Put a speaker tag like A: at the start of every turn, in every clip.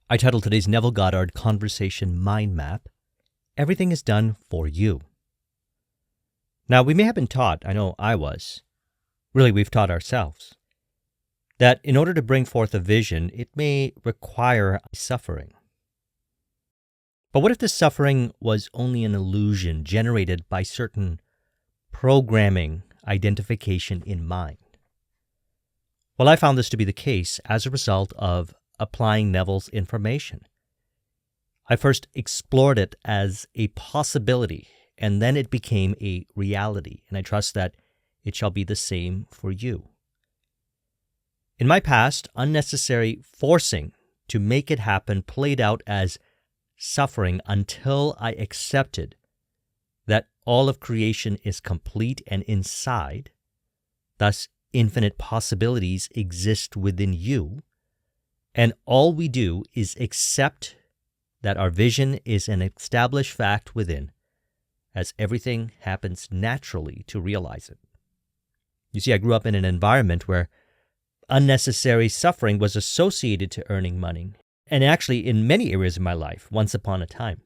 A: I titled today's Neville Goddard Conversation Mind Map, Everything is Done for You. Now, we may have been taught, I know I was, really we've taught ourselves, that in order to bring forth a vision, it may require suffering. But what if the suffering was only an illusion generated by certain programming identification in mind? Well, I found this to be the case as a result of applying Neville's information. I first explored it as a possibility, and then it became a reality, and I trust that it shall be the same for you. In my past, unnecessary forcing to make it happen played out as suffering until I accepted that all of creation is complete and inside, thus infinite possibilities exist within you, and all we do is accept that our vision is an established fact within, as everything happens naturally to realize it. You see, I grew up in an environment where unnecessary suffering was associated to earning money, and actually in many areas of my life, once upon a time.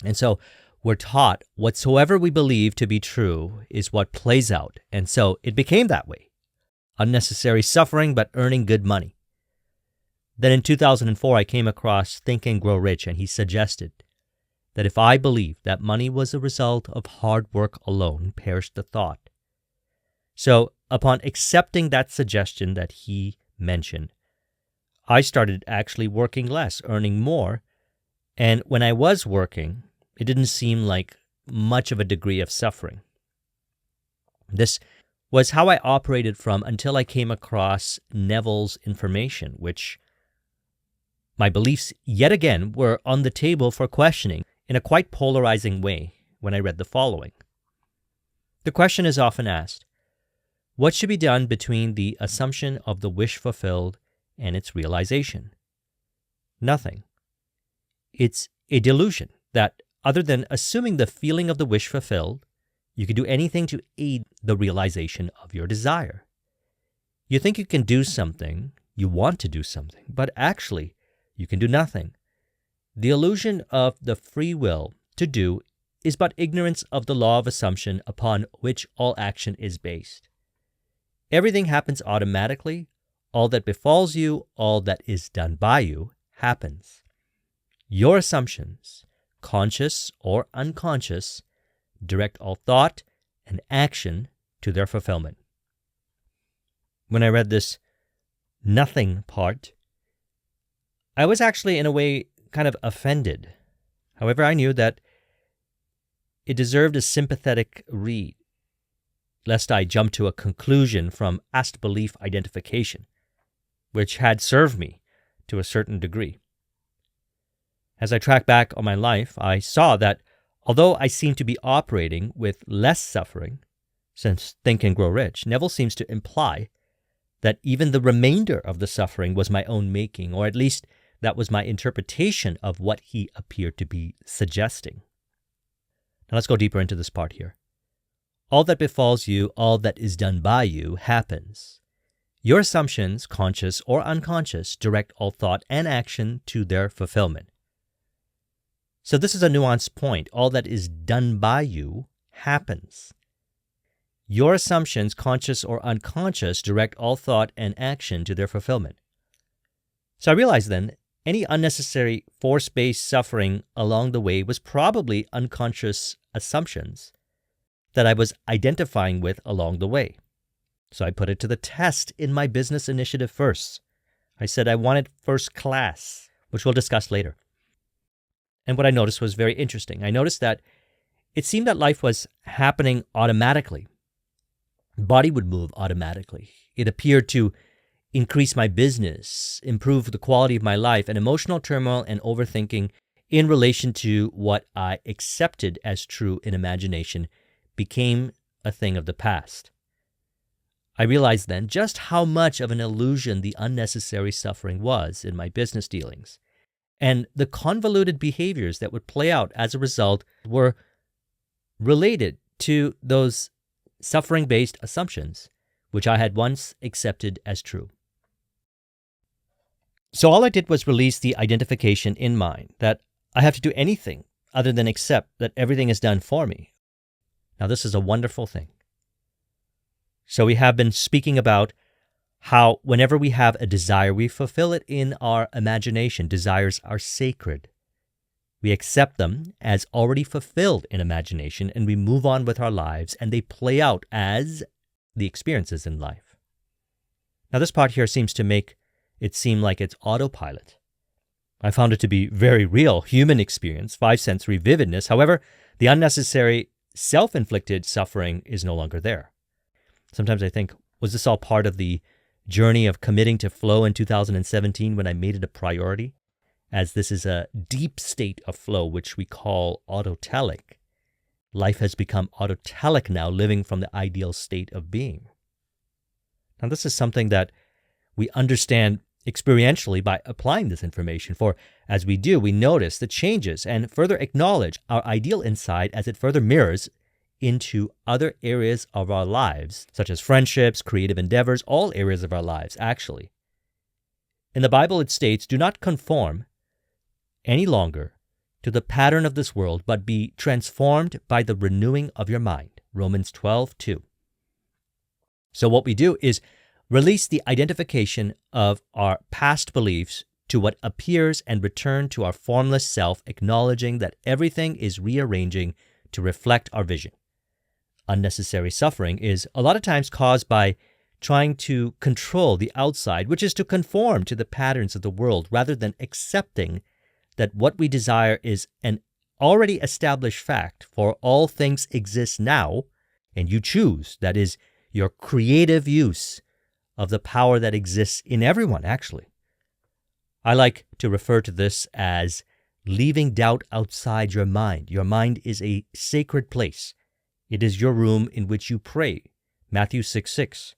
A: And so we're taught whatsoever we believe to be true is what plays out, and so it became that way. Unnecessary suffering, but earning good money. Then in 2004, I came across Think and Grow Rich, and he suggested that if I believed that money was a result of hard work alone, perished the thought. So upon accepting that suggestion that he mentioned, I started actually working less, earning more, and when I was working, it didn't seem like much of a degree of suffering. This was how I operated from until I came across Neville's information, which my beliefs, yet again, were on the table for questioning in a quite polarizing way when I read the following. The question is often asked, what should be done between the assumption of the wish fulfilled and its realization? Nothing. It's a delusion that, other than assuming the feeling of the wish fulfilled, you can do anything to aid the realization of your desire. You think you can do something, you want to do something, but actually, you can do nothing. The illusion of the free will to do is but ignorance of the law of assumption upon which all action is based. Everything happens automatically. All that befalls you, all that is done by you, happens. Your assumptions, conscious or unconscious, direct all thought and action to their fulfillment. When I read this nothing part, I was actually, in a way, kind of offended. However, I knew that it deserved a sympathetic read, lest I jump to a conclusion from past belief identification, which had served me to a certain degree. As I track back on my life, I saw that although I seemed to be operating with less suffering, since Think and Grow Rich, Neville seems to imply that even the remainder of the suffering was my own making, or at least that was my interpretation of what he appeared to be suggesting. Now let's go deeper into this part here. All that befalls you, all that is done by you, happens. Your assumptions, conscious or unconscious, direct all thought and action to their fulfillment. So this is a nuanced point. All that is done by you happens. Your assumptions, conscious or unconscious, direct all thought and action to their fulfillment. So I realized then, any unnecessary force-based suffering along the way was probably unconscious assumptions that I was identifying with along the way. So I put it to the test in my business initiative first. I said I wanted first class, which we'll discuss later. And what I noticed was very interesting. I noticed that it seemed that life was happening automatically. Body would move automatically. It appeared to increase my business, improve the quality of my life, and emotional turmoil and overthinking in relation to what I accepted as true in imagination became a thing of the past. I realized then just how much of an illusion the unnecessary suffering was in my business dealings, and the convoluted behaviors that would play out as a result were related to those suffering-based assumptions which I had once accepted as true. So all I did was release the identification in mind that I have to do anything other than accept that everything is done for me. Now, this is a wonderful thing. So we have been speaking about how whenever we have a desire, we fulfill it in our imagination. Desires are sacred. We accept them as already fulfilled in imagination, and we move on with our lives, and they play out as the experiences in life. Now, this part here seems to make it seem like it's autopilot. I found it to be very real, human experience, five sensory vividness. However, the unnecessary self-inflicted suffering is no longer there. Sometimes I think, was this all part of the journey of committing to flow in 2017 when I made it a priority? As this is a deep state of flow, which we call autotelic. Life has become autotelic now, living from the ideal state of being. Now, this is something that we understand experientially by applying this information, for as we do, we notice the changes and further acknowledge our ideal inside as it further mirrors into other areas of our lives, such as friendships, creative endeavors, all areas of our lives, actually. In the Bible, it states, "Do not conform any longer to the pattern of this world, but be transformed by the renewing of your mind." Romans 12:2. So what we do is release the identification of our past beliefs to what appears and return to our formless self, acknowledging that everything is rearranging to reflect our vision. Unnecessary suffering is a lot of times caused by trying to control the outside, which is to conform to the patterns of the world, rather than accepting that what we desire is an already established fact, for all things exist now, and you choose. That is your creative use of the power that exists in everyone, actually. I like to refer to this as leaving doubt outside your mind. Your mind is a sacred place. It is your room in which you pray. Matthew 6:6.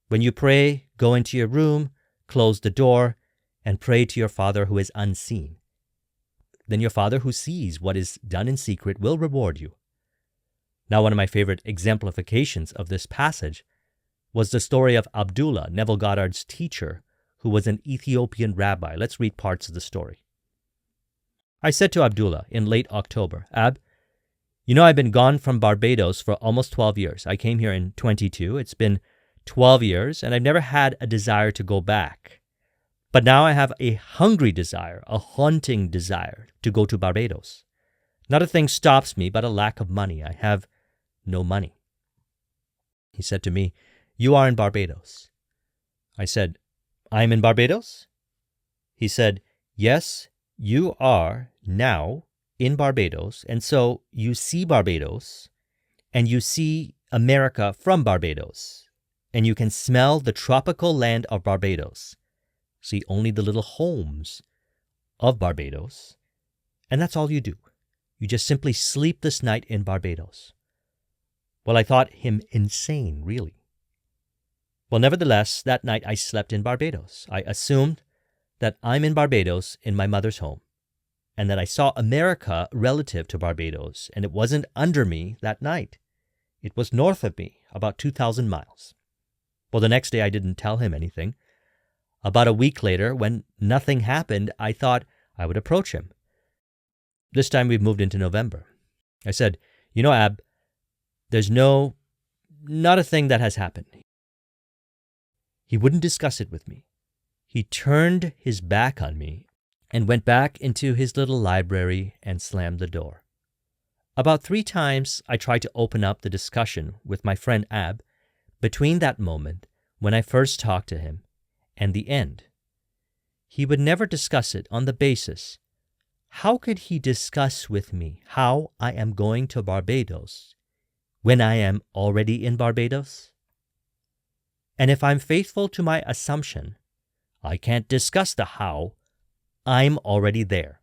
A: When you pray, go into your room, close the door, and pray to your Father who is unseen. Then your Father who sees what is done in secret will reward you. Now, one of my favorite exemplifications of this passage was the story of Abdullah, Neville Goddard's teacher, who was an Ethiopian rabbi. Let's read parts of the story. I said to Abdullah in late October, "Ab, you know I've been gone from Barbados for almost 12 years. I came here in 22. It's been 12 years, and I've never had a desire to go back. But now I have a hungry desire, a haunting desire to go to Barbados. Not a thing stops me but a lack of money. I have no money." He said to me, "You are in Barbados." I said, "I'm in Barbados?" He said, "Yes, you are now in Barbados, and so you see Barbados, and you see America from Barbados, and you can smell the tropical land of Barbados, see only the little homes of Barbados, and that's all you do. You just simply sleep this night in Barbados." Well, I thought him insane, really. Well, nevertheless, that night I slept in Barbados. I assumed that I'm in Barbados in my mother's home, and that I saw America relative to Barbados, and it wasn't under me that night. It was north of me, about 2,000 miles. Well, the next day I didn't tell him anything. About a week later, when nothing happened, I thought I would approach him. This time we've moved into November. I said, "You know, Ab, there's not a thing that has happened." He wouldn't discuss it with me. He turned his back on me and went back into his little library and slammed the door. About 3 times I tried to open up the discussion with my friend Ab between that moment when I first talked to him and the end. He would never discuss it on the basis, how could he discuss with me how I am going to Barbados when I am already in Barbados? And if I'm faithful to my assumption, I can't discuss the how. I'm already there.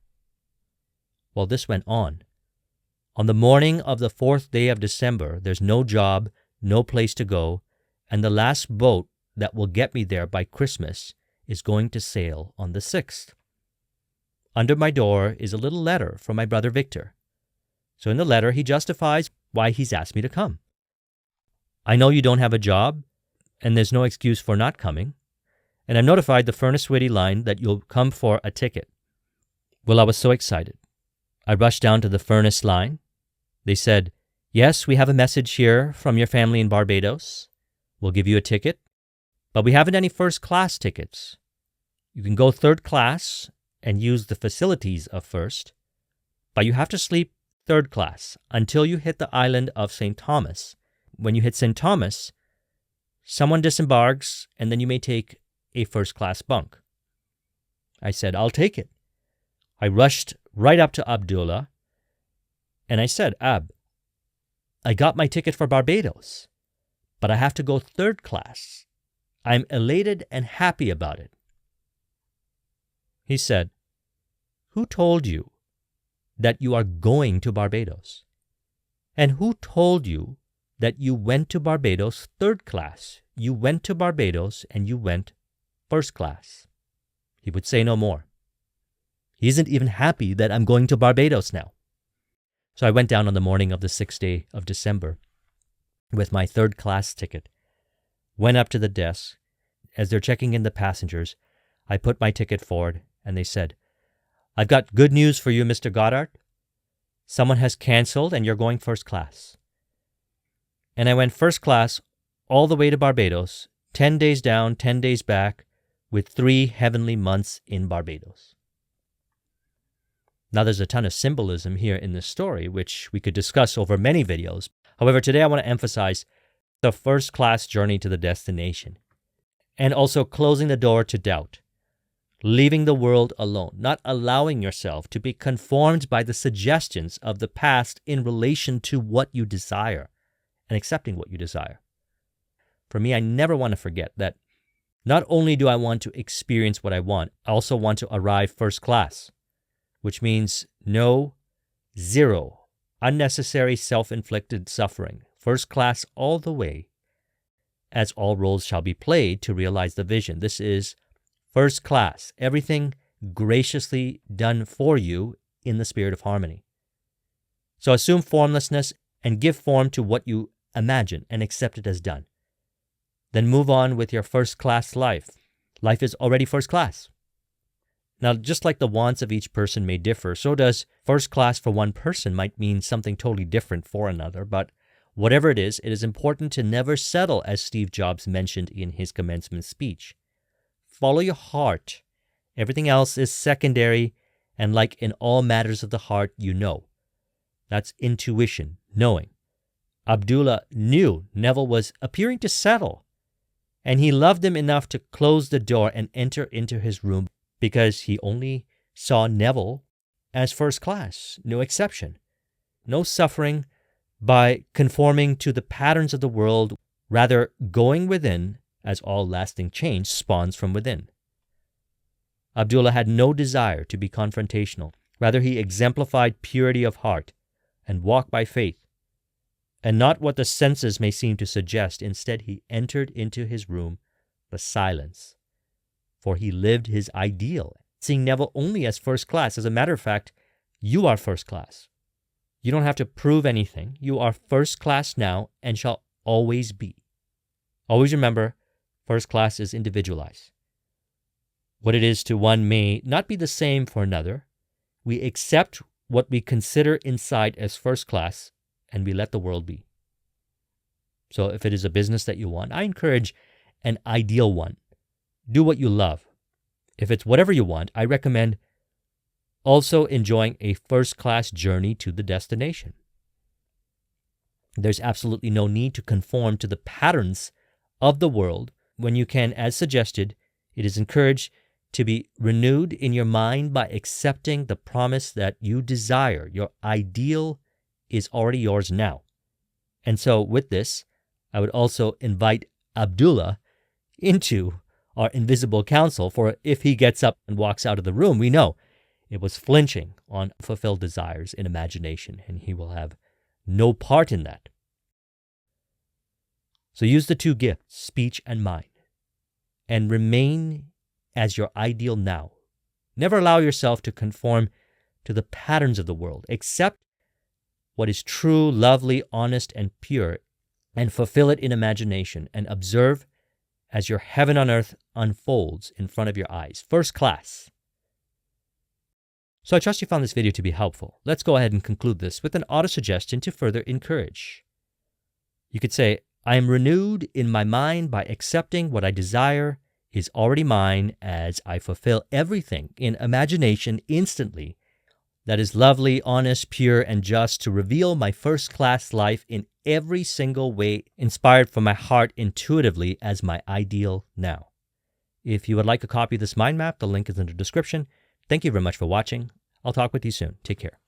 A: Well, this went on. On the morning of the 4th day of December, there's no job, no place to go, and the last boat that will get me there by Christmas is going to sail on the 6th. Under my door is a little letter from my brother Victor. So in the letter, he justifies why he's asked me to come. "I know you don't have a job, and there's no excuse for not coming. and I'm notified the Furnace Witty line that you'll come for a ticket. Well, I was so excited. I rushed down to the Furnace line. They said, yes, we have a message here from your family in Barbados. We'll give you a ticket, but we haven't any first-class tickets. You can go third class and use the facilities of first, but you have to sleep third class until you hit the island of St. Thomas. When you hit St. Thomas, someone disembarks, and then you may take a first-class bunk. I said, I'll take it. I rushed right up to Abdullah, and I said, Ab, I got my ticket for Barbados, but I have to go third class. I'm elated and happy about it. He said, who told you that you are going to Barbados? And who told you that you went to Barbados third class? You went to Barbados and you went first class. He would say no more. He isn't even happy that I'm going to Barbados now. So I went down on the morning of the 6th day of December with my third class ticket, went up to the desk. As they're checking in the passengers, I put my ticket forward and they said, I've got good news for you, Mr. Goddard. Someone has canceled and you're going first class. And I went first class all the way to Barbados, 10 days down, 10 days back, with 3 heavenly months in Barbados. Now, there's a ton of symbolism here in this story, which we could discuss over many videos. However, today I want to emphasize the first-class journey to the destination, and also closing the door to doubt, leaving the world alone, not allowing yourself to be conformed by the suggestions of the past in relation to what you desire, and accepting what you desire. For me, I never want to forget that not only do I want to experience what I want, I also want to arrive first class, which means zero unnecessary self-inflicted suffering, first class all the way, as all roles shall be played to realize the vision. This is first class, everything graciously done for you in the spirit of harmony. So assume formlessness and give form to what you imagine and accept it as done. Then move on with your first class life. Life is already first class. Now, just like the wants of each person may differ, so does first class for one person might mean something totally different for another. But whatever it is important to never settle, as Steve Jobs mentioned in his commencement speech. Follow your heart. Everything else is secondary, and like in all matters of the heart, you know. That's intuition, knowing. Abdullah knew Neville was appearing to settle, and he loved him enough to close the door and enter into his room because he only saw Neville as first class, no exception, no suffering by conforming to the patterns of the world, rather going within, as all lasting change spawns from within. Abdullah had no desire to be confrontational. Rather, he exemplified purity of heart and walked by faith, and not what the senses may seem to suggest. Instead, he entered into his room, the silence, for he lived his ideal, seeing Neville only as first class. As a matter of fact, you are first class. You don't have to prove anything. You are first class now and shall always be. Always remember, first class is individualized. What it is to one may not be the same for another. We accept what we consider inside as first class, and we let the world be. So if it is a business that you want, I encourage an ideal one. Do what you love. If it's whatever you want, I recommend also enjoying a first-class journey to the destination. There's absolutely no need to conform to the patterns of the world when you can, as suggested, it is encouraged to be renewed in your mind by accepting the promise that you desire. Your ideal is already yours now. And so with this, I would also invite Abdullah into our invisible counsel, for if he gets up and walks out of the room, we know it was flinching on fulfilled desires in imagination, and he will have no part in that. So use the 2 gifts, speech and mind, and remain as your ideal now. Never allow yourself to conform to the patterns of the world. Accept what is true, lovely, honest, and pure, and fulfill it in imagination, and observe as your heaven on earth unfolds in front of your eyes. First class. So I trust you found this video to be helpful. Let's go ahead and conclude this with an auto-suggestion to further encourage. You could say, I am renewed in my mind by accepting what I desire is already mine as I fulfill everything in imagination instantly that is lovely, honest, pure, and just to reveal my first-class life in every single way inspired from my heart intuitively as my ideal now. If you would like a copy of this mind map, the link is in the description. Thank you very much for watching. I'll talk with you soon. Take care.